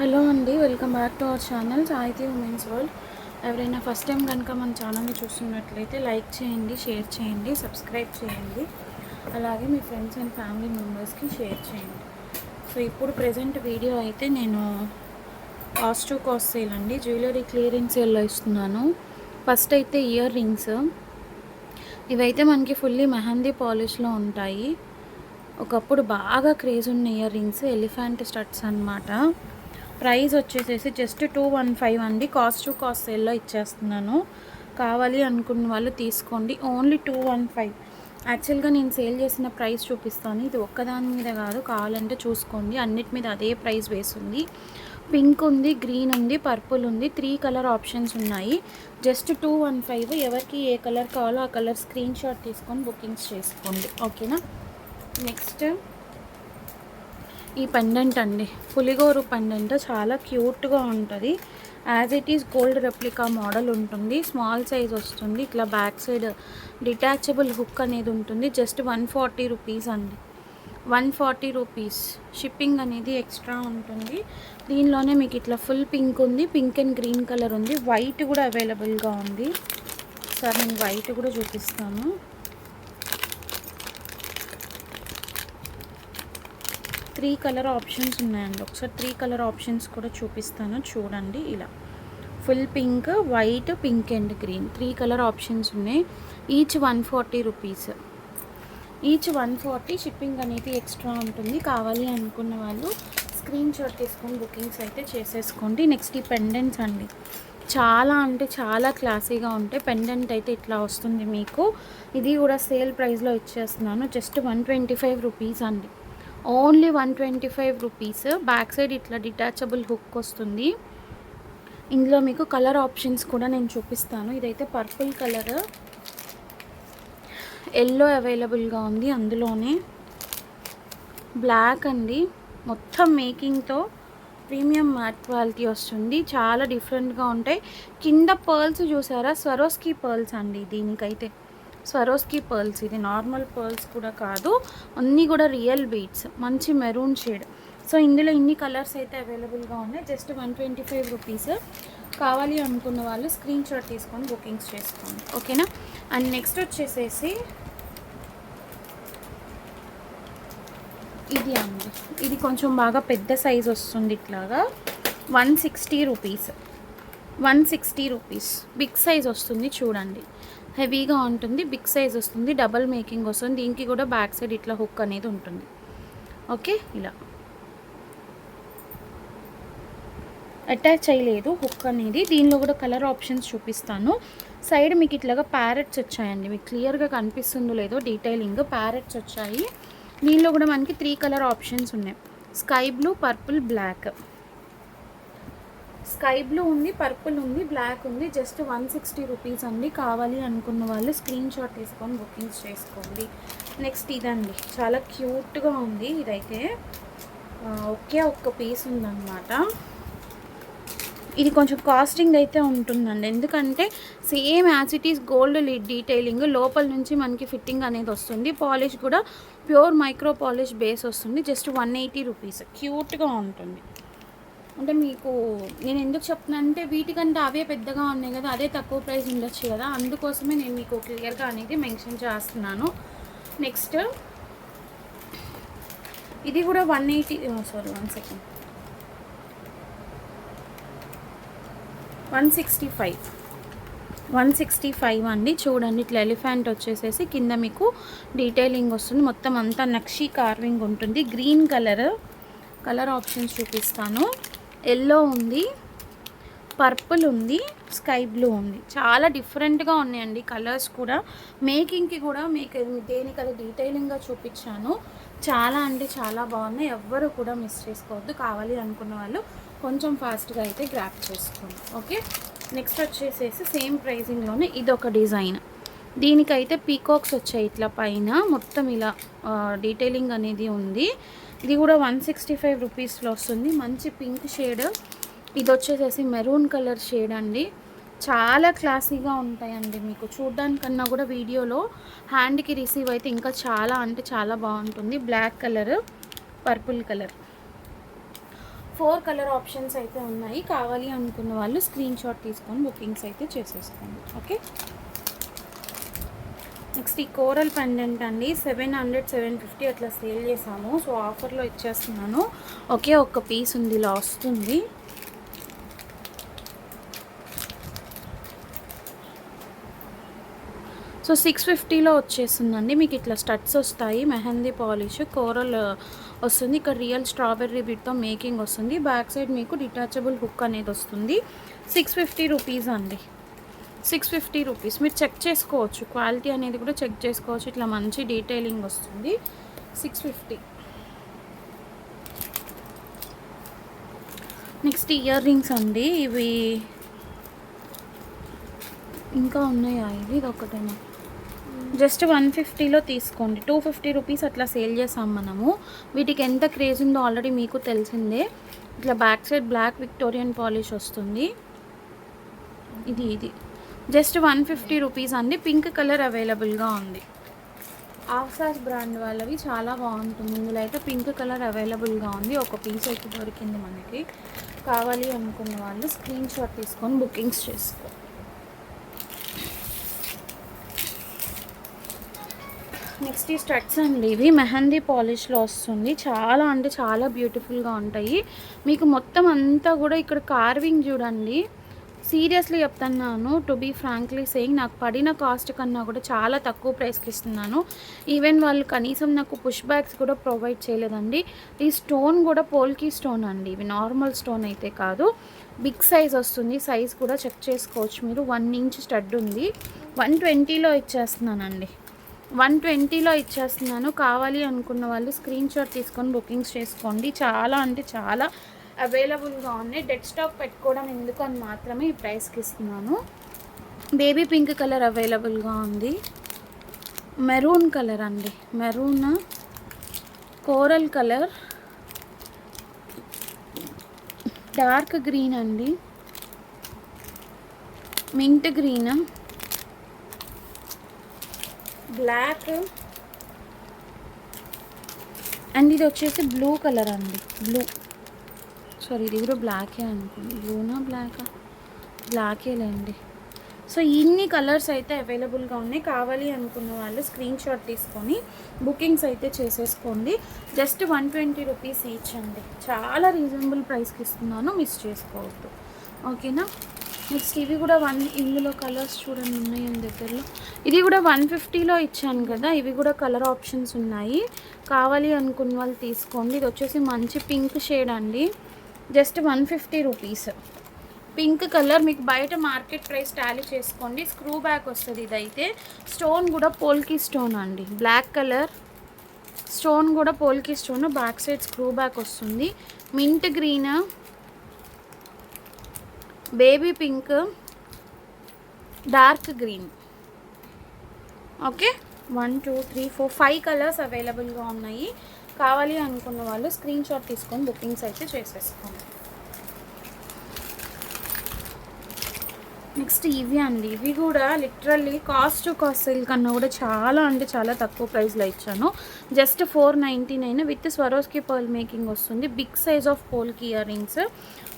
Hello అండి, welcome back to our channel సాహితీ women's world. ఎవరైనా ఫస్ట్ టైం కనుక మన ఛానల్ని చూస్తున్నట్లయితే లైక్ చేయండి, షేర్ చేయండి, సబ్స్క్రైబ్ చేయండి. అలాగే మీ ఫ్రెండ్స్ అండ్ ఫ్యామిలీ మెంబర్స్కి షేర్ చేయండి. సో ఇప్పుడు ప్రజెంట్ వీడియో అయితే నేను కాస్ట్ టు కాస్ట్ సేల్ అండి, జ్యువెలరీ క్లియరెన్స్ సేల్లో ఇస్తున్నాను. ఫస్ట్ అయితే ఇయర్ రింగ్స్. ఇవైతే మనకి ఫుల్లీ మెహందీ పాలిష్లో ఉంటాయి. ఒకప్పుడు బాగా క్రేజ్ ఉన్న ఇయర్ రింగ్స్, ఎలిఫెంట్ స్టడ్స్ అన్నమాట. ప్రైస్ వచ్చేసేసి జస్ట్ 215 అండి. కాస్ట్ టు కాస్ట్ సేల్లో ఇచ్చేస్తున్నాను. కావాలి అనుకున్న వాళ్ళు తీసుకోండి. ఓన్లీ 215. యాక్చువల్గా నేను సేల్ చేసిన ప్రైస్ చూపిస్తాను. ఇది ఒక్కదాని మీద కాదు, కావాలంటే చూసుకోండి. అన్నిటి మీద అదే ప్రైస్ వేస్తుంది. పింక్ ఉంది, గ్రీన్ ఉంది, పర్పుల్ ఉంది, 3 కలర్ ఆప్షన్స్ ఉన్నాయి. జస్ట్ 215. ఎవరికి ఏ కలర్ కావాలో ఆ కలర్ స్క్రీన్ షాట్ తీసుకొని బుకింగ్స్ చేసుకోండి, ఓకేనా. నెక్స్ట్ ఈ పెండెంట్ అండి, పులిగోరు పెండెంట్. చాలా క్యూట్గా ఉంటుంది. As it is gold replica model ఉంటుంది. స్మాల్ సైజ్ వస్తుంది. ఇట్లా బ్యాక్ సైడ్ డిటాచబుల్ హుక్ అనేది ఉంటుంది. జస్ట్ 140 రూపీస్ అండి. 140 రూపీస్. షిప్పింగ్ అనేది ఎక్స్ట్రా ఉంటుంది. దీనిలోనే మీకు ఇట్లా ఫుల్ పింక్ ఉంది, పింక్ అండ్ గ్రీన్ కలర్ ఉంది, వైట్ కూడా అవైలబుల్గా ఉంది. సార్ నేను వైట్ కూడా చూపిస్తాను. 3 కలర్ ఆప్షన్స్ ఉన్నాయండి. ఒకసారి 3 కలర్ ఆప్షన్స్ కూడా చూపిస్తాను, చూడండి. ఇలా full pink, white, pink and green 3 colour options ఉన్నాయి. Each 140 rupees. ఈచ్ 140. షిప్పింగ్ అనేది ఎక్స్ట్రా ఉంటుంది. కావాలి అనుకున్న వాళ్ళు స్క్రీన్ షాట్ తీసుకొని బుకింగ్స్ అయితే చేసేసుకోండి. నెక్స్ట్ ఈ పెండెంట్స్ అండి, చాలా అంటే చాలా క్లాసీగా ఉంటాయి. పెండెంట్ అయితే ఇట్లా వస్తుంది మీకు. ఇది కూడా సేల్ ప్రైస్లో ఇచ్చేస్తున్నాను. జస్ట్ 125 రూపీస్ అండి. Only 125 rupees. బ్యాక్ సైడ్ ఇట్లా డిటాచబుల్ హుక్ వస్తుంది. ఇందులో మీకు కలర్ ఆప్షన్స్ కూడా నేను చూపిస్తాను. ఇదైతే పర్పుల్ కలర్, ఎల్లో అవైలబుల్గా ఉంది. అందులోనే బ్లాక్ అండి. మొత్తం మేకింగ్తో ప్రీమియం మ్యాట్ క్వాలిటీ వస్తుంది. చాలా డిఫరెంట్గా ఉంటాయి. కింద పర్ల్స్ చూసారా, స్వరోస్కి పర్ల్స్ అండి. దీనికైతే స్వరోస్కి పర్ల్స్. ఇది నార్మల్ పర్ల్స్ కూడా కాదు, అన్నీ కూడా రియల్ బీడ్స్. మంచి మెరూన్ షేడ్. సో ఇందులో ఇన్ని కలర్స్ అయితే అవైలబుల్గా ఉన్నాయి. Just 125 rupees. కావాలి అనుకున్న వాళ్ళు స్క్రీన్ షాట్ తీసుకొని బుకింగ్స్ చేసుకోండి, ఓకేనా. అండ్ నెక్స్ట్ వచ్చేసేసి ఇది అండి. ఇది కొంచెం బాగా పెద్ద సైజ్ వస్తుంది. ఇట్లాగా 160 రూపీస్. 160 రూపీస్. బిగ్ సైజ్ వస్తుంది, చూడండి. హెవీగా ఉంటుంది, బిగ్ సైజ్ వస్తుంది, డబల్ మేకింగ్ వస్తుంది. దీనికి కూడా బ్యాక్ సైడ్ ఇట్లా హుక్ అనేది ఉంటుంది, ఓకే. ఇలా అటాచ్ చేయలేదు హుక్ అనేది. దీనిలో కూడా కలర్ ఆప్షన్స్ చూపిస్తాను. సైడ్ మీకు ఇట్లాగా ప్యారెట్స్ వచ్చాయండి. మీకు క్లియర్గా కనిపిస్తుందో లేదో డీటెయిలింగ్. ప్యారెట్స్ వచ్చాయి. దీనిలో కూడా మనకి 3 కలర్ ఆప్షన్స్ ఉన్నాయి. Sky blue, purple, black. Sky blue ఉంది, పర్పుల్ ఉంది, బ్లాక్ ఉంది. జస్ట్ 160 రూపీస్ అండి. కావాలి అనుకున్న వాళ్ళు స్క్రీన్ షాట్ తీసుకొని బుకింగ్స్ చేసుకోండి. నెక్స్ట్ ఇదండి, చాలా క్యూట్గా ఉంది. ఇదైతే ఒక్క పీస్ ఉందన్నమాట. ఇది కొంచెం కాస్టింగ్ అయితే ఉంటుందండి, ఎందుకంటే same as it is gold detailing. లోపల నుంచి మనకి ఫిట్టింగ్ అనేది వస్తుంది. పాలిష్ కూడా ప్యూర్ మైక్రో పాలిష్ బేస్ వస్తుంది. Just 180 rupees. క్యూట్గా ఉంటుంది. అంటే మీకు నేను ఎందుకు చెప్తున్నా అంటే, వీటికంటే అవే పెద్దగా ఉన్నాయి కదా, అదే తక్కువ ప్రైస్ ఉండొచ్చు కదా, అందుకోసమే నేను మీకు క్లియర్గా అనేది మెన్షన్ చేస్తున్నాను. నెక్స్ట్ ఇది కూడా 180, సారీ 1 సెకండ్, 165 అండి. చూడండి, ఇట్లా ఎలిఫెంట్ వచ్చేసేసి కింద మీకు డీటెయిలింగ్ వస్తుంది. మొత్తం అంతా నక్షీ కార్వింగ్ ఉంటుంది. గ్రీన్ కలర్ ఆప్షన్స్ చూపిస్తాను. ఎల్లో ఉంది, పర్పుల్ ఉంది, స్కై బ్లూ ఉంది. చాలా డిఫరెంట్గా ఉన్నాయండి కలర్స్ కూడా. మేకింగ్కి కూడా మీకు దేనికది డీటెయిలింగ్గా చూపించాను. చాలా అంటే చాలా బాగున్నాయి. ఎవ్వరు కూడా మిస్ చేసుకోవద్దు. కావాలి అనుకున్న వాళ్ళు కొంచెం ఫాస్ట్గా అయితే గ్రాప్ చేసుకోండి, ఓకే. నెక్స్ట్ వచ్చేసేసి సేమ్ ప్రైజింగ్లోనే ఇదొక డిజైన్. దీనికైతే పీకాక్స్ వచ్చాయి ఇట్లా పైన. మొత్తం ఇలా డీటెయిలింగ్ అనేది ఉంది. ఇది కూడా 165 రూపీస్లో వస్తుంది. మంచి పింక్ షేడ్. ఇది వచ్చేసేసి మెరూన్ కలర్ షేడ్ అండి. చాలా క్లాసీగా ఉంటాయండి. మీకు చూడ్డానికన్నా కూడా వీడియోలో హ్యాండ్కి రిసీవ్ అయితే ఇంకా చాలా అంటే చాలా బాగుంటుంది. Black colour, purple colour. 4 colour options అయితే ఉన్నాయి. కావాలి అనుకున్న వాళ్ళు స్క్రీన్ షాట్ తీసుకొని బుకింగ్స్ అయితే చేసేసుకోండి. ఓకే, నెక్స్ట్ ఈ కోరల్ పెండెంట్ అండి 700 750 అట్లా సేల్ చేసాము. సో ఆఫర్లో ఇచ్చేస్తున్నాను. ఒకే ఒక్క పీస్ ఉంది, ఇలా వస్తుంది. సో 650లో వచ్చేస్తుందండి. మీకు ఇట్లా స్టడ్స్ వస్తాయి, మెహందీ పాలిష్, కోరల్ వస్తుంది. ఇక్కడ రియల్ స్ట్రాబెర్రీ బిట్తో మేకింగ్ వస్తుంది. బ్యాక్ సైడ్ మీకు డిటాచబుల్ హుక్ అనేది వస్తుంది. 650 రూపీస్ అండి, 650 రూపీస్. మీరు చెక్ చేసుకోవచ్చు, క్వాలిటీ అనేది కూడా చెక్ చేసుకోవచ్చు. ఇట్లా మంచి డీటెయిలింగ్ వస్తుంది. 650. నెక్స్ట్ ఇయర్ రింగ్స్ అండి. ఇవి ఇంకా ఉన్నాయా? ఇది ఒకటేనా? జస్ట్ 150లో తీసుకోండి. 250 రూపీస్ అట్లా సేల్ చేసాం మనము. వీటికి ఎంత క్రేజ్ ఉందో ఆల్రెడీ మీకు తెలిసిందే. ఇట్లా back side black Victorian polish వస్తుంది. ఇది జస్ట్ 150 రూపీస్ అండి. పింక్ కలర్ అవైలబుల్గా ఉంది. ఆఫ్సాస్ బ్రాండ్ వాళ్ళవి చాలా బాగుంటుంది. ఇందులో అయితే పింక్ కలర్ అవైలబుల్గా ఉంది. ఒక పీస్ అయితే దొరికింది మనకి. కావాలి అనుకున్న వాళ్ళు స్క్రీన్ షాట్ తీసుకొని బుకింగ్స్ చేసుకో. నెక్స్ట్ ఈ స్టడ్స్ అండి, ఇవి మెహందీ పాలిష్లో వస్తుంది. చాలా అంటే చాలా బ్యూటిఫుల్గా ఉంటాయి. మీకు మొత్తం అంతా కూడా ఇక్కడ కార్వింగ్ చూడండి. సీరియస్లీ చెప్తున్నాను, టు బీ ఫ్రాంక్లీ సేయింగ్, నాకు పడిన కాస్ట్ కన్నా కూడా చాలా తక్కువ ప్రైస్కి ఇస్తున్నాను. ఈవెన్ వాళ్ళు కనీసం నాకు పుష్ బ్యాగ్స్ కూడా ప్రొవైడ్ చేయలేదండి. ఈ స్టోన్ కూడా పోల్కీ స్టోన్ అండి. ఇవి నార్మల్ స్టోన్ అయితే కాదు, బిగ్ సైజ్ వస్తుంది. సైజ్ కూడా చెక్ చేసుకోవచ్చు మీరు. 1 ఇంచ్ స్టడ్ ఉంది. 120లో ఇచ్చేస్తున్నానండి. 120లో ఇచ్చేస్తున్నాను. కావాలి అనుకున్న వాళ్ళు స్క్రీన్ షాట్ తీసుకొని బుకింగ్స్ చేసుకోండి. చాలా అంటే చాలా అవైలబుల్గా ఉన్నాయి. డెడ్ స్టాక్ పెట్టుకోవడం ఎందుకు అని మాత్రమే ఈ ప్రైస్కి ఇస్తున్నాను. బేబీ పింక్ కలర్ అవైలబుల్గా ఉంది. మెరూన్ కలర్ అండి, maroon, coral colour, dark green అండి, మింట్ గ్రీన్, బ్లాక్ అండ్ ఇది వచ్చేసి బ్లూ కలర్ అండి. సారీ, ఇది కూడా బ్లాకే అనుకోండి. బ్లూనా బ్లాకా? బ్లాకేలేండి. సో ఇన్ని కలర్స్ అయితే అవైలబుల్గా ఉన్నాయి. కావాలి అనుకున్న వాళ్ళు స్క్రీన్ షాట్ తీసుకొని బుకింగ్స్ అయితే చేసేసుకోండి. జస్ట్ 120 రూపీస్ ఈచ్ అండి. చాలా రీజనబుల్ ప్రైస్కి ఇస్తున్నాను, మిస్ చేసుకోవద్దు. ఓకేనా? నెక్స్ట్ ఇవి కూడా ఇందులో కలర్స్ చూడండి ఉన్నాయి దగ్గరలో. ఇది కూడా 150లో ఇచ్చాను కదా. ఇవి కూడా కలర్ ఆప్షన్స్ ఉన్నాయి. కావాలి అనుకున్న వాళ్ళు తీసుకోండి. ఇది వచ్చేసి మంచి పింక్ షేడ్ అండి. Just 150 rupees. పింక్ కలర్ మీకు బయట మార్కెట్ ప్రైస్ టాలీ చేసుకోండి. స్క్రూ బ్యాక్ వస్తుంది. ఇదైతే స్టోన్ కూడా పోల్కీ స్టోన్ అండి. బ్లాక్ కలర్ స్టోన్ కూడా polki stone. Back side screw back వస్తుంది. Mint green, baby pink, dark green. Okay, 1 2 3 4 5 colours అవైలబుల్గా ఉన్నాయి. కావాలి అనుకున్న వాళ్ళు స్క్రీన్ షాట్ తీసుకొని బుకింగ్స్ అయితే చేసేసుకోండి. నెక్స్ట్ ఇవి అండి. ఇవి కూడా literally cost to cost sale కన్నా కూడా చాలా అంటే చాలా తక్కువ ప్రైస్లో ఇచ్చాను. Just 499 with Swarovski pearl making వస్తుంది. Big size of polki earrings.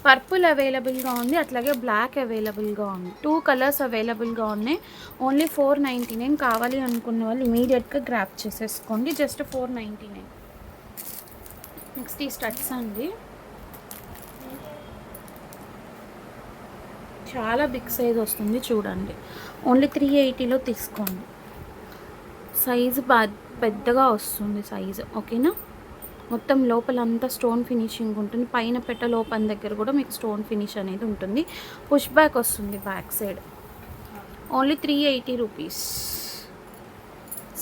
Purple అవైలబుల్గా ఉంది, అట్లాగే బ్లాక్ అవైలబుల్గా ఉంది. 2 కలర్స్ అవైలబుల్గా ఉన్నాయి. ఓన్లీ 499. కావాలి అనుకున్న వాళ్ళు ఇమీడియట్గా గ్రాప్ చేసేసుకోండి. జస్ట్ 499. నెక్స్ట్ ఈ స్టడ్స్ అండి, చాలా బిగ్ సైజ్ వస్తుంది చూడండి. ఓన్లీ 380లో తీసుకోండి. సైజు పెద్దగా వస్తుంది సైజు. ఓకేనా? మొత్తం లోపలంతా స్టోన్ ఫినిషింగ్ ఉంటుంది. పైన పెట్టె లోపల దగ్గర కూడా మీకు స్టోన్ ఫినిష్ అనేది ఉంటుంది. పుష్ బ్యాక్ వస్తుంది back side. Only 380 rupees.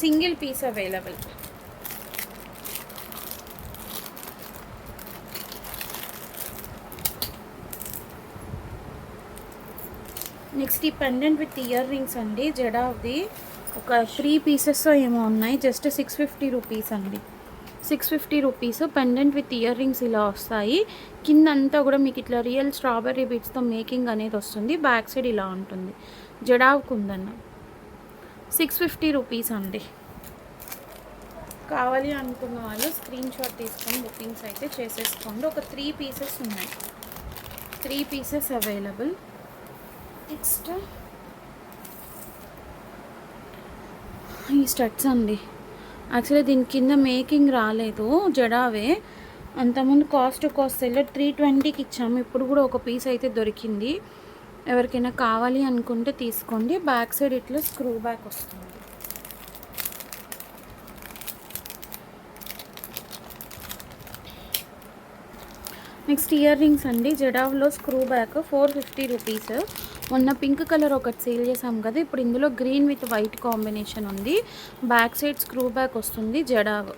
Single piece available. Next ఈ పెండెంట్ విత్ ఇయర్ రింగ్స్ అండి. జడావ్ది ఒక 3 పీసెస్ ఏమో ఉన్నాయి. జస్ట్ 650 రూపీస్ అండి. 650 rupees. Pendant with ear rings ఇలా వస్తాయి. కింద అంతా కూడా మీకు ఇట్లా రియల్ స్ట్రాబెర్రీ బీట్స్తో మేకింగ్ అనేది వస్తుంది. బ్యాక్ సైడ్ ఇలా ఉంటుంది. జడావ్కు ఉందన్న 650 రూపీస్ అండి. కావాలి అనుకున్న వాళ్ళు స్క్రీన్ షాట్ తీసుకొని బుకింగ్స్ అయితే చేసేసుకోండి. ఒక 3 పీసెస్ ఉన్నాయి, 3 పీసెస్ అవైలబుల్. నెక్స్ట్ ఈ స్టడ్స్ అండి. యాక్చువల్లీ దీని కింద మేకింగ్ రాలేదు, జడావే. అంతకుముందు కాస్ట్ సెల్లో 320కి ఇచ్చాము. ఇప్పుడు కూడా ఒక పీస్ అయితే దొరికింది. ఎవరికైనా కావాలి అనుకుంటే తీసుకోండి. బ్యాక్ సైడ్ ఇట్లా స్క్రూ బ్యాక్ వస్తుంది. నెక్స్ట్ ఇయర్ రింగ్స్ అండి. జడావ్లో స్క్రూ బ్యాక్ 450 రూపీస్. మొన్న పింక్ కలర్ ఒకటి సేల్ చేసాం కదా, ఇప్పుడు ఇందులో గ్రీన్ విత్ వైట్ కాంబినేషన్ ఉంది. బ్యాక్ సైడ్ స్క్రూ బ్యాక్ వస్తుంది. జడావ్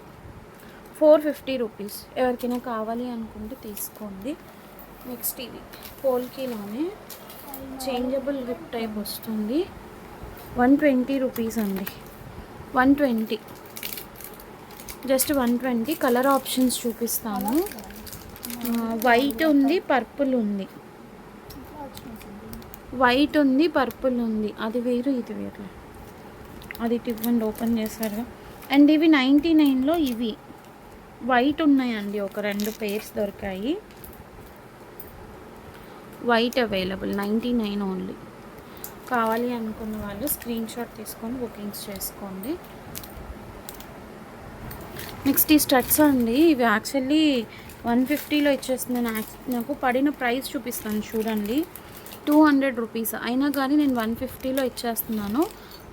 450 రూపీస్. ఎవరికైనా కావాలి అనుకుంటే తీసుకోండి. నెక్స్ట్ ఇది పోల్కీలోనే చేంజబుల్ హిప్ టైప్ వస్తుంది. 120 రూపీస్ అండి. 120, జస్ట్ 120. కలర్ ఆప్షన్స్ చూపిస్తాను. వైట్ ఉంది, పర్పుల్ ఉంది. వైట్ ఉంది, పర్పుల్ ఉంది. అది వేరు, ఇది వేరు. అది ఇవ్వండి, ఓపెన్ చేశారు. అండ్ ఇవి 99లో ఇవి వైట్ ఉన్నాయండి. ఒక 2 పేర్స్ దొరికాయి. White available, 99 only. కావాలి అనుకున్న వాళ్ళు స్క్రీన్ షాట్ తీసుకొని బుకింగ్స్ చేసుకోండి. నెక్స్ట్ ఈ స్టడ్స్ అండి. ఇవి యాక్చువల్లీ 150లో ఇచ్చేస్తున్నాను. నాకు పడిన ప్రైస్ చూపిస్తాను చూడండి, 200 రూపీస్. అయినా కానీ నేను 150లో ఇచ్చేస్తున్నాను.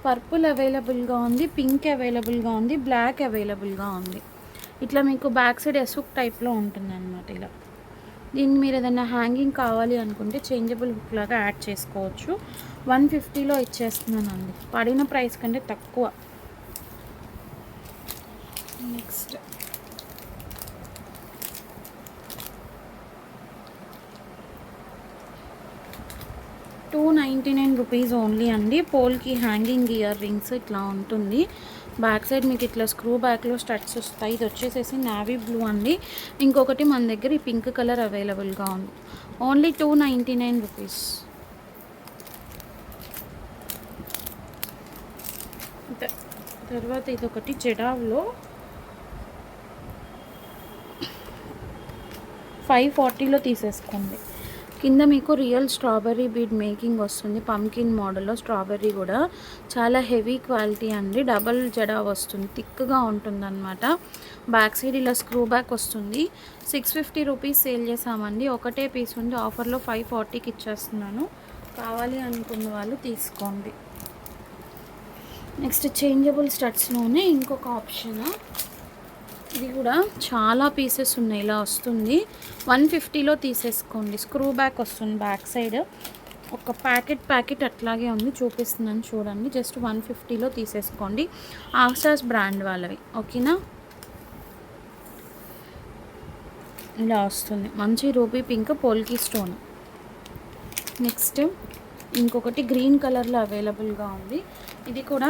పర్పుల్ అవైలబుల్గా ఉంది, పింక్ అవైలబుల్గా ఉంది, బ్లాక్ అవైలబుల్గా ఉంది. ఇట్లా మీకు బ్యాక్ సైడ్ ఎసుక్ టైప్లో ఉంటుంది అన్నమాట. ఇలా దీన్ని మీరు ఏదైనా హ్యాంగింగ్ కావాలి అనుకుంటే చేంజబుల్ హుక్ లాగా యాడ్ చేసుకోవచ్చు. 150లో ఇచ్చేస్తున్నానండి, పడిన ప్రైస్ కంటే తక్కువ. నెక్స్ట్ 299 రూపీస్ ఓన్లీ అండి. పోల్కి హ్యాంగింగ్ ఇయర్ రింగ్స్ ఇట్లా ఉంటుంది. బ్యాక్ సైడ్ మీకు ఇట్లా స్క్రూ బ్యాక్లో స్టడ్స్ వస్తాయి. ఇది వచ్చేసేసి నావీ బ్లూ అండి. ఇంకొకటి మన దగ్గర ఈ పింక్ కలర్ అవైలబుల్గా ఉంది. Only 299 rupees. తర్వాత ఇదొకటి జడావ్లో 540లో తీసేసుకోండి. కింద మీకు రియల్ స్ట్రాబెర్రీ బీడ్ మేకింగ్ వస్తుంది. పంకిన్ మోడల్లో స్ట్రాబెర్రీ కూడా చాలా హెవీ క్వాలిటీ అండి. డబల్ జడా వస్తుంది, థిక్గా ఉంటుందన్నమాట. బ్యాక్ సైడ్ ఇలా స్క్రూ బ్యాక్ వస్తుంది. 650 రూపీస్ సేల్ చేసామండి. ఒకటే పీస్ ఉంది. ఆఫర్లో 540కి ఇచ్చేస్తున్నాను. కావాలి అనుకున్న వాళ్ళు తీసుకోండి. నెక్స్ట్ చేంజబుల్ స్టడ్స్లోనే ఇంకొక ఆప్షన్. ఇది కూడా చాలా పీసెస్ ఉన్నాయి. ఇలా వస్తుంది. 150లో తీసేసుకోండి. స్క్రూ బ్యాక్ వస్తుంది బ్యాక్ సైడ్. ఒక ప్యాకెట్ అట్లాగే ఉంది, చూపిస్తున్నాను చూడండి. జస్ట్ 150లో తీసేసుకోండి. ఆక్సాస్ బ్రాండ్ వాళ్ళవి, ఓకేనా. ఇలా వస్తుంది. మంచి ruby pink polki stone. Next ఇంకొకటి గ్రీన్ కలర్లో అవైలబుల్గా ఉంది. ఇది కూడా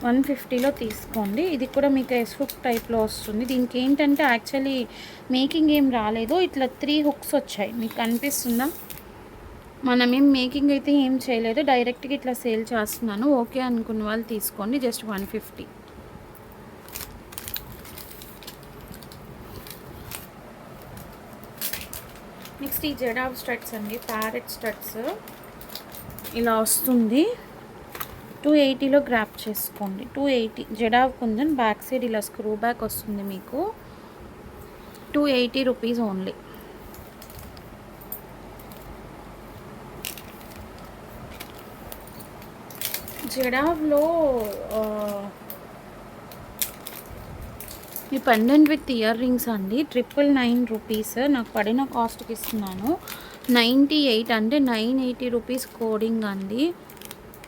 150లో తీసుకోండి. ఇది కూడా మీకు ఎస్ హుక్ టైప్లో వస్తుంది. దీనికి ఏంటంటే యాక్చువల్లీ మేకింగ్ ఏం రాలేదు, ఇట్లా 3 హుక్స్ వచ్చాయి. మీకు కనిపిస్తుందా? మనం ఏం మేకింగ్ అయితే ఏం చేయలేదు, డైరెక్ట్గా ఇట్లా సేల్ చేస్తున్నాను. ఓకే అనుకున్న వాళ్ళు తీసుకోండి. జస్ట్ 150. నెక్స్ట్ ఈ జడావ్ స్టడ్స్ అండి, ప్యారెట్ స్టడ్స్ ఇలా వస్తుంది. 280లో గ్రాప్ చేసుకోండి. 280 జడావ్ కుందన్. బ్యాక్ సైడ్ ఇలా స్క్రూ బ్యాక్ వస్తుంది మీకు. 280 రూపీస్ ఓన్లీ. జడావ్లో ఈ పెండెంట్ విత్ ఇయర్ రింగ్స్ అండి. 999 రూపీస్. నాకు పడిన కాస్ట్కి ఇస్తున్నాను. 98 అంటే 980 రూపీస్ కోడింగ్ అండి.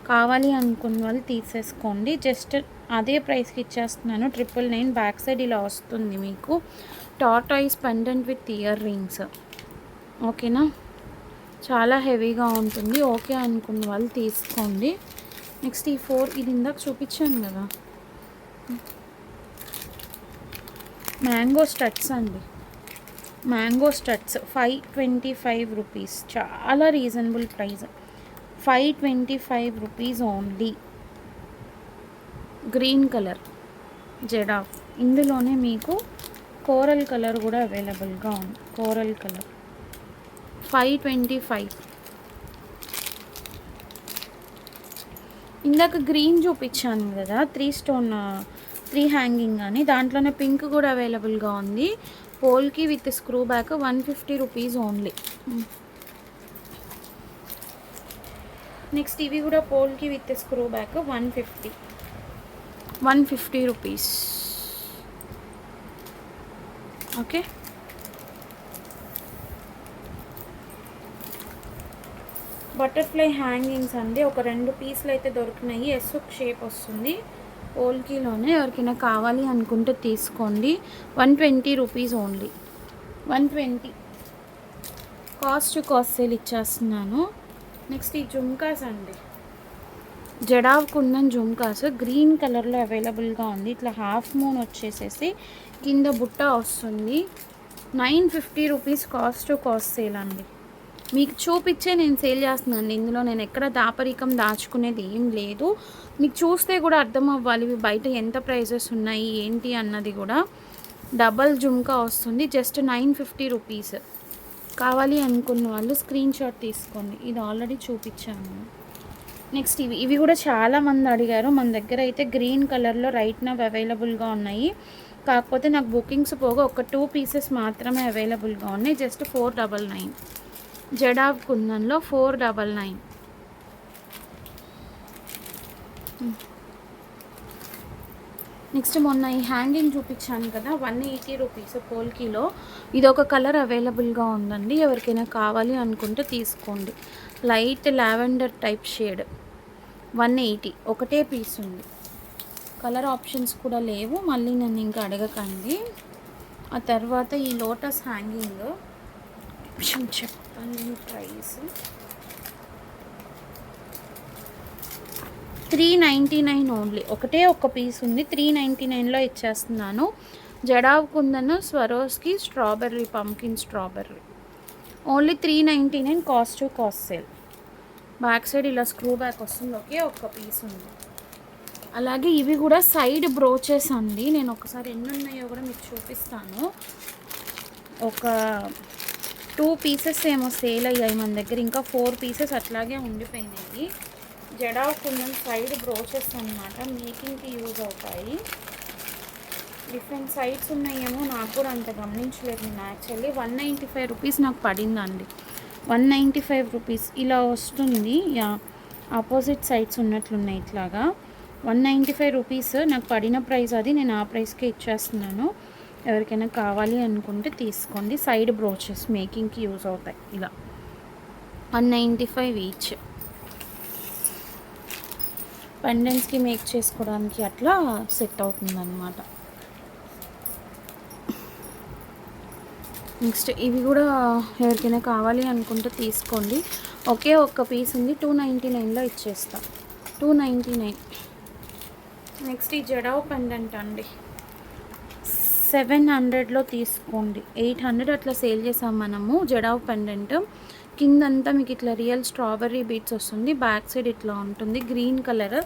కావాలి అనుకున్న వాళ్ళు తీసేసుకోండి. జస్ట్ అదే ప్రైస్కి ఇచ్చేస్తున్నాను. 999. బ్యాక్ సైడ్ ఇలా వస్తుంది మీకు. Tortoise pendant with ear rings, ఓకేనా. చాలా హెవీగా ఉంటుంది. ఓకే అనుకున్న వాళ్ళు తీసుకోండి. నెక్స్ట్ ఈ 4, ఇది ఇందాక చూపించాను కదా, మ్యాంగో స్టడ్స్ అండి. Mango studs 525 rupees. చాలా reasonable price. 525 rupees only. Green colour జెడాఫ్. ఇందులోనే మీకు కోరల్ కలర్ కూడా అవైలబుల్గా ఉంది. Coral colour 525. ఇందాక గ్రీన్ చూపించాను కదా, 3 స్టోన్ 3 హ్యాంగింగ్ అని, దాంట్లోనే పింక్ కూడా అవైలబుల్గా ఉంది. Polki with screw back 150 rupees only. Next ఇవి కూడా polki with screw back 150 rupees. Okay, butterfly hangings అండి. ఒక 2 పీసులు అయితే దొరికినాయి. ఎస్సుక్ షేప్ వస్తుంది పోల్కీలోనే. ఎవరికైనా కావాలి అనుకుంటే తీసుకోండి. 120 రూపీస్ ఓన్లీ. 120 కాస్ట్ సేల్ ఇచ్చేస్తున్నాను. నెక్స్ట్ ఈ జుమ్కాస్ అండి, జడావ్ కుందన్ జుమ్కాస్ గ్రీన్ కలర్లో అవైలబుల్గా ఉంది. ఇట్లా హాఫ్ మూన్ వచ్చేసేసి కింద బుట్ట వస్తుంది. 950 రూపీస్ కాస్ట్ సేల్ అండి. మీకు చూపించే నేను సేల్ చేస్తున్నాను. ఇందులో నేను ఎక్కడ దాపరికం దాచుకునేది ఏం లేదు. మీకు చూస్తే కూడా అర్థం అవ్వాలి బయట ఎంత ప్రైజెస్ ఉన్నాయి ఏంటి అన్నది కూడా. డబల్ జుమ్కా వస్తుంది, జస్ట్ 950 రూపీస్. కావాలి అనుకున్న వాళ్ళు స్క్రీన్ షాట్ తీసుకోండి. ఇది ఆల్రెడీ చూపించాను. నెక్స్ట్ ఇవి కూడా చాలామంది అడిగారు. మన దగ్గర అయితే గ్రీన్ కలర్లో రైట్ నవ్ అవైలబుల్గా ఉన్నాయి. కాకపోతే నాకు బుకింగ్స్ పోగా ఒక 2 పీసెస్ మాత్రమే అవైలబుల్గా ఉన్నాయి. జస్ట్ 499. జడావ్ కుందన్లో 499. నెక్స్ట్ మొన్న ఈ హ్యాంగింగ్ చూపించాను కదా, 180 రూపీస్ పోల్కీలో. ఇది ఒక కలర్ అవైలబుల్గా ఉందండి. ఎవరికైనా కావాలి అనుకుంటే తీసుకోండి. Light lavender type shade 180. ఒకటే పీస్ ఉంది, కలర్ ఆప్షన్స్ కూడా లేవు. మళ్ళీ నన్ను ఇంకా అడగకండి. ఆ తర్వాత ఈ లోటస్ హ్యాంగింగ్ చెప్తాను ప్రైస్. 399 ఓన్లీ. ఒకటే ఒక పీస్ ఉంది, 399లో ఇచ్చేస్తున్నాను. Jadau kundan Swarovski strawberry pumpkin strawberry only 399 cost sale. Back side ఇలా స్క్రూ బ్యాక్ వస్తుంది. ఒకే ఒక్క పీస్ ఉంది. అలాగే ఇవి కూడా సైడ్ బ్రోచెస్ అండి. నేను ఒకసారి ఎన్ని ఉన్నాయో కూడా మీకు చూపిస్తాను. ఒక 2 పీసెస్ ఏమో సేల్ అయ్యాయి మన దగ్గర. ఇంకా 4 పీసెస్ అట్లాగే ఉండిపోయినాయి. జడావ్ కుందన్ సైడ్ బ్రోచెస్ అన్నమాట. మేకింగ్కి యూజ్ అవుతాయి. డిఫరెంట్ సైడ్స్ ఉన్నాయేమో, నాకు కూడా అంత గమనించలేదు నేను యాక్చువల్లీ. 195 రూపీస్ నాకు పడిందండి. 195 రూపీస్ ఇలా వస్తుంది. ఆపోజిట్ సైడ్స్ ఉన్నట్లున్నాయి ఇట్లాగా. 195 రూపీస్ నాకు పడిన ప్రైస్ అది. నేను ఆ ప్రైస్కే ఇచ్చేస్తున్నాను. ఎవరికైనా కావాలి అనుకుంటే తీసుకోండి. సైడ్ బ్రోచెస్ మేకింగ్కి యూజ్ అవుతాయి. ఇలా 195 ఈచ్. పెండెంట్స్కి మేక్ చేసుకోవడానికి అట్లా సెట్ అవుతుంది అన్నమాట. నెక్స్ట్ ఇవి కూడా ఎవరికైనా కావాలి అనుకుంటే తీసుకోండి. ఒకే ఒక్క పీస్ ఉంది, 299లో ఇచ్చేస్తా. 299. నెక్స్ట్ ఈ జడావ్ పెండెంట్ అండి, 700లో తీసుకోండి. 800 అట్లా సేల్ చేసాం మనము. జడావ్ పెండెంట్ కిందంతా మీకు ఇట్లా రియల్ స్ట్రాబెర్రీ బీట్స్ వస్తుంది. బ్యాక్ సైడ్ ఇట్లా ఉంటుంది, గ్రీన్ కలర్.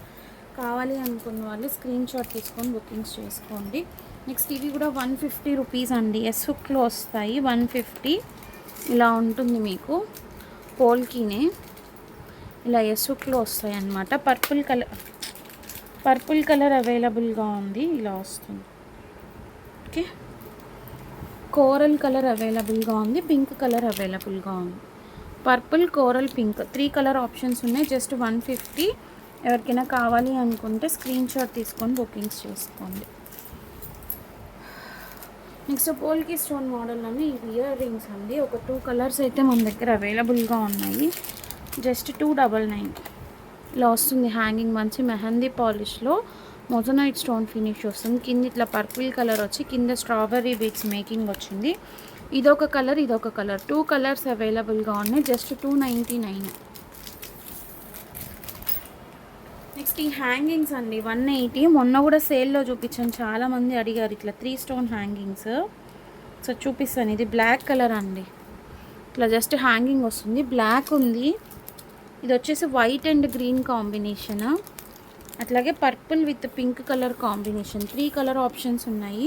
కావాలి అనుకున్న వాళ్ళు స్క్రీన్ షాట్ తీసుకొని బుకింగ్స్ చేసుకోండి. నెక్స్ట్ ఇవి కూడా 150 రూపీస్ అండి. ఎస్హుక్లో వస్తాయి. 150 ఇలా ఉంటుంది మీకు. పోల్కీనే ఇలా ఎస్హుక్లో వస్తాయి అన్నమాట. పర్పుల్ కలర్ అవైలబుల్గా ఉంది. ఇలా వస్తుంది. ఓకే, కోరల్ కలర్ అవైలబుల్గా ఉంది. పింక్ కలర్ అవైలబుల్గా ఉంది. Purple, coral, pink 3 colour options ఉన్నాయి. జస్ట్ 150. ఎవరికైనా కావాలి అనుకుంటే స్క్రీన్ షాట్ తీసుకొని బుకింగ్స్ చేసుకోండి. నెక్స్ట్ పోల్కి స్టోన్ మోడల్లోనే ఇయర్ రింగ్స్ అండి. ఒక 2 కలర్స్ అయితే మన దగ్గర అవైలబుల్గా ఉన్నాయి. జస్ట్ 299 ఇలా వస్తుంది. హ్యాంగింగ్ మంచి మెహందీ పాలిష్లో మొజనైట్ స్టోన్ ఫినిష్ వస్తుంది. కింద ఇట్లా పర్పుల్ కలర్ వచ్చి కింద స్ట్రాబెర్రీ బీట్స్ మేకింగ్ వచ్చింది. ఇదొక కలర్, ఇదొక కలర్. 2 కలర్స్ అవైలబుల్గా ఉన్నాయి. జస్ట్ 299. నెక్స్ట్ ఈ హ్యాంగింగ్స్ అండి 180. మొన్న కూడా సేల్లో చూపించాను, చాలామంది అడిగారు. ఇట్లా 3 స్టోన్ హ్యాంగింగ్స్. సో చూపిస్తాను. ఇది బ్లాక్ కలర్ అండి. ఇట్లా జస్ట్ హ్యాంగింగ్ వస్తుంది. బ్లాక్ ఉంది. ఇది వచ్చేసి వైట్ అండ్ గ్రీన్ కాంబినేషన్. అట్లాగే purple with pink colour combination 3 colour options ఉన్నాయి.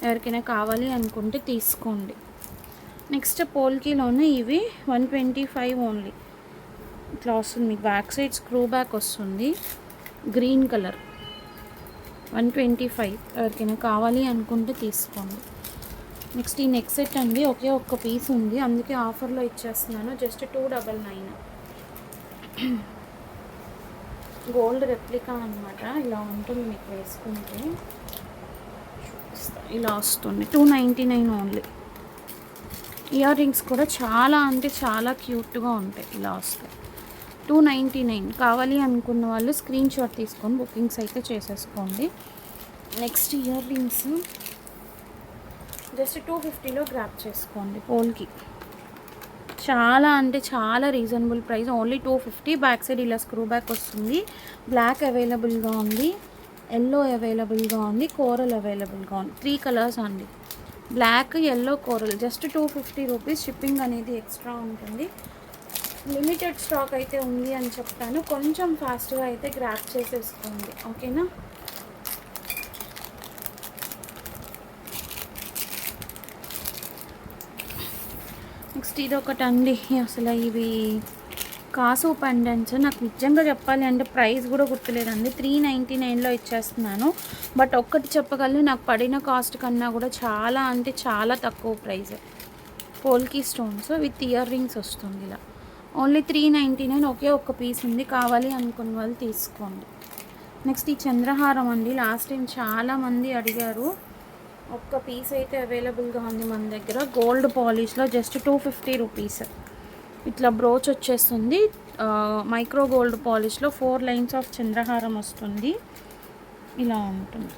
ఎవరికైనా కావాలి అనుకుంటే తీసుకోండి. నెక్స్ట్ పోల్కీలోనే ఇవి 125 ఓన్లీ. ఇట్లా వస్తుంది మీకు బ్యాక్ సైడ్ స్క్రూ బ్యాక్ వస్తుంది, గ్రీన్ కలర్ 125. ఎవరికైనా కావాలి అనుకుంటే తీసుకోండి. నెక్స్ట్ ఈ నెక్ సెట్ అండి, ఒకే ఒక్క పీస్ ఉంది, అందుకే ఆఫర్లో ఇచ్చేస్తున్నాను. జస్ట్ 299. గోల్డ్ రెప్లికా అనమాట. ఇలా ఉంటుంది మీకు వేసుకుంటే, ఇలా వస్తుంది. 299 ఓన్లీ. ఇయర్ రింగ్స్ కూడా చాలా అంటే చాలా క్యూట్గా ఉంటాయి. ఇలా వస్తాయి. 299. కావాలి అనుకున్న వాళ్ళు స్క్రీన్ షాట్ తీసుకొని బుకింగ్స్ అయితే చేసేసుకోండి. నెక్స్ట్ ఇయర్ రింగ్స్ జస్ట్ 250లో గ్రాప్ చేసుకోండి. పోల్కి చాలా అంటే చాలా reasonable price, only 250. Back side ఇలా స్క్రూ బ్యాక్ వస్తుంది. బ్లాక్ అవైలబుల్గా ఉంది, ఎల్లో అవైలబుల్గా ఉంది, కోరల్ అవైలబుల్గా ఉంది. 3 కలర్స్ అండి, black, yellow, coral. Just 250 rupees. Shipping అనేది ఎక్స్ట్రా ఉంటుంది. లిమిటెడ్ స్టాక్ అయితే ఉంది అని చెప్తాను, కొంచెం ఫాస్ట్గా అయితే గ్రాప్ చేసేసుకోండి. ఓకేనా? నెక్స్ట్ ఇది ఒకటి అండి, అసలు ఇవి కాసు పెండెంట్స్. నాకు నిజంగా చెప్పాలి అంటే ప్రైస్ కూడా గుర్తులేదండి. 399లో ఇచ్చేస్తున్నాను. బట్ ఒక్కటి చెప్పగలను, నాకు పడిన కాస్ట్ కన్నా కూడా చాలా అంటే చాలా తక్కువ price. Polki stones with ear rings వస్తుంది. ఇలా ఓన్లీ 399. ఒకే ఒక్క పీస్ ఉంది, కావాలి అనుకున్న వాళ్ళు తీసుకోండి. నెక్స్ట్ ఈ చంద్రహారం అండి, లాస్ట్ టైం చాలామంది అడిగారు. ఒక్క పీస్ అయితే అవైలబుల్గా ఉంది మన దగ్గర. గోల్డ్ పాలిష్లో జస్ట్ 250 రూపీస్. ఇట్లా బ్రోచ్ వచ్చేస్తుంది. మైక్రో గోల్డ్ పాలిష్లో 4 లైన్స్ ఆఫ్ చంద్రహారం వస్తుంది. ఇలా ఉంటుంది.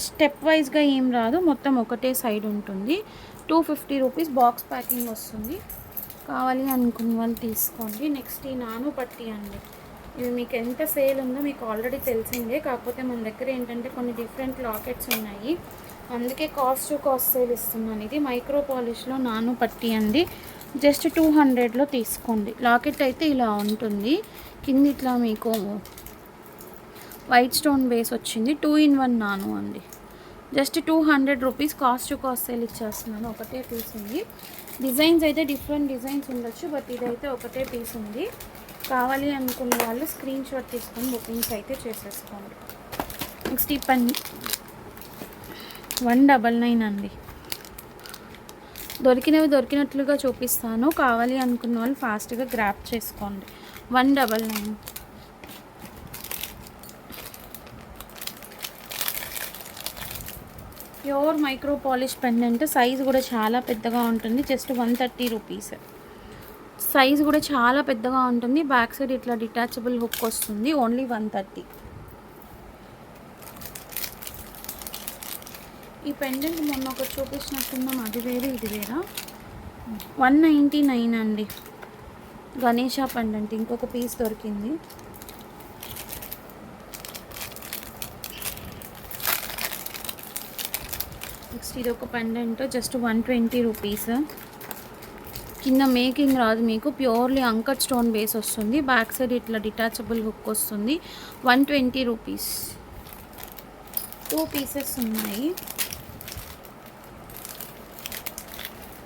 స్టెప్ వైజ్గా ఏం రాదు, మొత్తం ఒకటే సైడ్ ఉంటుంది. 250 రూపీస్. బాక్స్ ప్యాకింగ్ వస్తుంది. కావాలి అనుకున్న వాళ్ళు తీసుకోండి. నెక్స్ట్ ఈ నాను పట్టి అండి, ఇవి మీకు ఎంత సేల్ ఉందో మీకు ఆల్రెడీ తెలిసిందే. కాకపోతే మన దగ్గర ఏంటంటే కొన్ని డిఫరెంట్ లాకెట్స్ ఉన్నాయి, అందుకే కాస్ట్ టు కాస్ట్ సేల్ ఇస్తున్నాను. ఇది మైక్రో పాలిష్లో నాను పట్టి అండి, జస్ట్ 200లో తీసుకోండి. లాకెట్ అయితే ఇలా ఉంటుంది. కింద ఇట్లా మీకు వైట్ స్టోన్ బేస్ వచ్చింది. 2-in-1 నాను అండి, just 200 rupees. Cost to cost sale ఇచ్చేస్తున్నాను. ఒకటే పీస్ ఉంది. డిజైన్స్ అయితే డిఫరెంట్ డిజైన్స్ ఉండొచ్చు, బట్ ఇదైతే ఒకటే పీస్ ఉంది. కావాలి అనుకున్న వాళ్ళు స్క్రీన్ షాట్ తీసుకొని బుకింగ్స్ అయితే చేసేసుకోండి. నెక్స్ట్ ఈ పని 199 అండి. దొరికినవి దొరికినట్లుగా చూపిస్తాను, కావాలి అనుకున్న వాళ్ళు ఫాస్ట్గా గ్రాప్ చేసుకోండి. 199. Pure micro polish pendant. Size కూడా చాలా పెద్దగా ఉంటుంది. Just 130 rupees. సైజ్ కూడా చాలా పెద్దగా ఉంటుంది. బ్యాక్ సైడ్ ఇట్లా డిటాచబుల్ హుక్ వస్తుంది. ఓన్లీ 130. ఈ పెండెంట్ మొన్న ఒకటి చూపించినట్టున్నాం, అది వేరే ఇది వేరా. 199 అండి. గణేష పెండెంట్ ఇంకొక పీస్ దొరికింది. నెక్స్ట్ ఇది ఒక పెండెంట్, జస్ట్ 120 రూపీస్. కింద మేకింగ్ రాదు మీకు, ప్యూర్లీ అంకట్ స్టోన్ బేస్ వస్తుంది. బ్యాక్ సైడ్ ఇట్లా డిటాచబుల్ హుక్ వస్తుంది. 120 రూపీస్. 2 పీసెస్ ఉన్నాయి.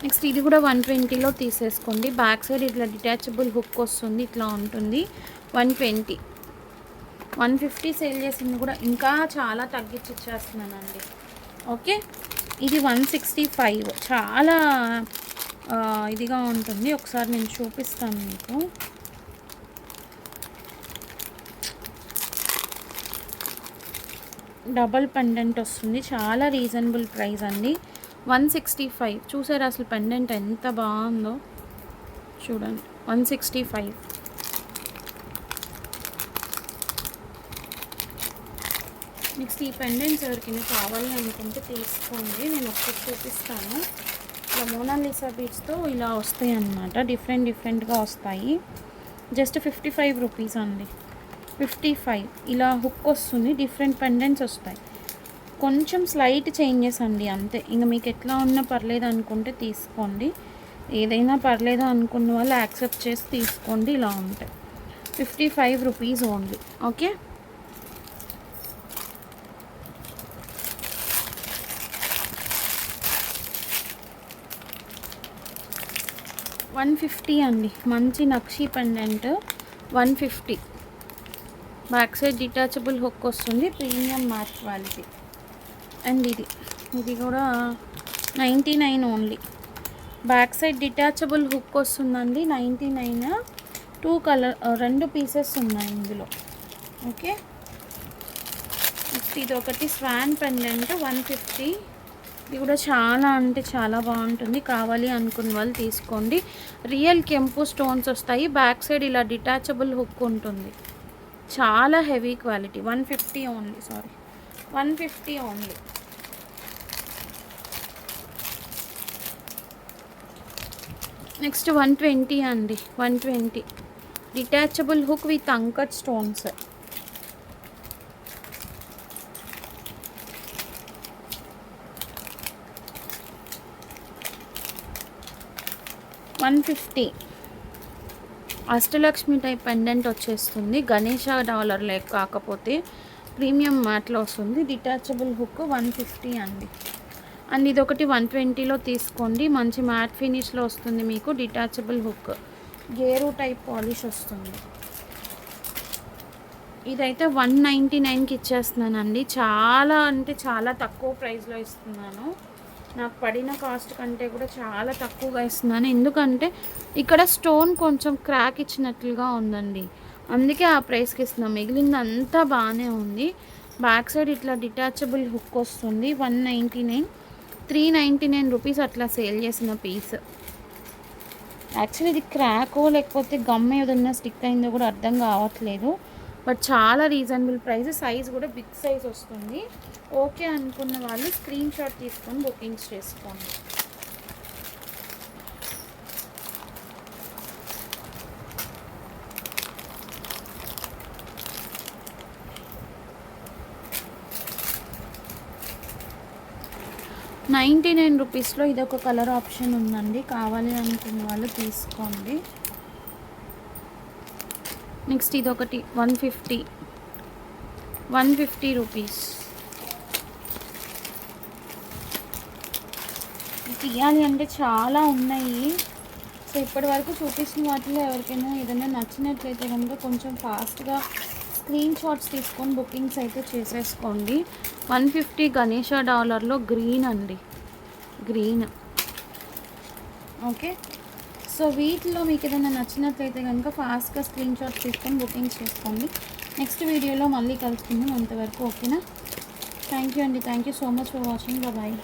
నెక్స్ట్ ఇది కూడా 120లో తీసేసుకోండి. బ్యాక్ సైడ్ ఇట్లా డిటాచబుల్ హుక్ వస్తుంది. ఇట్లా ఉంటుంది. 120. 150 సేల్ చేసింది కూడా ఇంకా చాలా తగ్గించి ఇచ్చేస్తున్నానండి. ఓకే, ఇది 165. చాలా ఇదిగా ఉంటుంది. ఒకసారి నేను చూపిస్తాను మీకు. డబల్ పెండెంట్ వస్తుంది. చాలా రీజనబుల్ ప్రైస్ అండి. 165. చూసారు అసలు పెండెంట్ ఎంత బాగుందో చూడండి. 165. నెక్స్ట్ ఈ పెండెంట్స్ ఎవరికైనా కావాలి అనుకుంటే తీసుకోండి, నేను ఒకటి చూపిస్తాను. ఇలా మోనాలిసా బీడ్స్తో ఇలా వస్తాయి అన్నమాట. డిఫరెంట్గా వస్తాయి. జస్ట్ 55 రూపీస్ అండి. 55. ఇలా హుక్ వస్తుంది. డిఫరెంట్ పెండెంట్స్ వస్తాయి. కొంచెం స్లైట్ చేంజెస్ అండి, అంతే. ఇంకా మీకు ఎట్లా ఉన్నా పర్లేదు అనుకుంటే తీసుకోండి. ఏదైనా పర్లేదు అనుకున్న వాళ్ళు యాక్సెప్ట్ చేసి తీసుకోండి. ఇలా ఉంటాయి. 55 రూపీస్ ఓన్లీ. ఓకే, $150 అండి. మంచి nakshi pendant 150. Back side detachable hook వస్తుంది, ప్రీమియం మ్యాట్ క్వాలిటీ. అండ్ ఇది కూడా 99 ఓన్లీ. బ్యాక్ సైడ్ డిటాచబుల్ హుక్ వస్తుందండి, 99. 2 కలర్ 2 పీసెస్ ఉన్నాయి ఇందులో. ఓకే, నెక్స్ట్ ఇది ఒకటి స్వాన్ పెండెంట్ 150. ఇది కూడా చాలా అంటే చాలా బాగుంటుంది. కావాలి అనుకున్న వాళ్ళు తీసుకోండి. రియల్ కెంపు స్టోన్స్ వస్తాయి. బ్యాక్ సైడ్ ఇలా డిటాచబుల్ హుక్ ఉంటుంది. చాలా heavy quality. 150 only. 150 only. Next 120 అండి. 120 detachable hook with uncut stones. 150. Ashtalakshmi type pendant వచ్చేస్తుంది. గణేష డాలర్ లేక కాకపోతే ప్రీమియం మ్యాట్లో వస్తుంది. డిటాచబుల్ హుక్ 150 అండి. అండ్ ఇది ఒకటి 120లో తీసుకోండి. మంచి మ్యాట్ ఫినిష్లో వస్తుంది మీకు. Detachable hook gear type polish వస్తుంది. ఇదైతే 199కి ఇచ్చేస్తున్నానండి. చాలా అంటే చాలా తక్కువ ప్రైస్లో ఇస్తున్నాను. నాకు పడిన కాస్ట్ కంటే కూడా చాలా తక్కువగా ఇస్తున్నాను. ఎందుకంటే ఇక్కడ స్టోన్ కొంచెం క్రాక్ ఇచ్చినట్లుగా ఉందండి, అందుకే ఆ ప్రైస్కి ఇస్తున్నాం. మిగిలింది అంతా బాగానే ఉంది. బ్యాక్ సైడ్ ఇట్లా డిటాచబుల్ హుక్ వస్తుంది. 199, 399 రూపీస్ అట్లా సేల్ చేసిన పీస్. యాక్చువల్లీ ఇది క్రాకో లేకపోతే గమ్ ఏదన్నా స్టిక్ అయిందో కూడా అర్థం కావట్లేదు. బట్ చాలా రీజనబుల్ ప్రైస్. సైజ్ కూడా బిగ్ సైజ్ వస్తుంది. ఓకే అనుకున్న వాళ్ళు స్క్రీన్ షాట్ తీసుకొని బుకింగ్స్ చేసుకోండి. ₹99 ఇదొక కలర్ ఆప్షన్ ఉందండి. కావాలి అనుకున్న వాళ్ళు తీసుకోండి. నెక్స్ట్ ఇదొకటి 150 రూపీస్. తీయాలి అంటే చాలా ఉన్నాయి. సో ఇప్పటి వరకు చూపించిన వాటిలో ఎవరికైనా ఏదైనా నచ్చినట్లయితే కనుక కొంచెం ఫాస్ట్గా స్క్రీన్ షాట్స్ తీసుకొని బుకింగ్స్ అయితే చేసేసుకోండి. 150 గణేష డాలర్లో గ్రీన్ అండి, గ్రీన్. ఓకే, సో వీటిలో మీకు ఏదైనా నచ్చినట్లయితే కనుక ఫాస్ట్గా స్క్రీన్ షాట్స్ తీసుకొని బుకింగ్స్ చేసుకోండి. నెక్స్ట్ వీడియోలో మళ్ళీ కలుసుకుందాం. అంతవరకు ఓకేనా? థ్యాంక్ యూ అండి. Thank you so much for watching. Bye.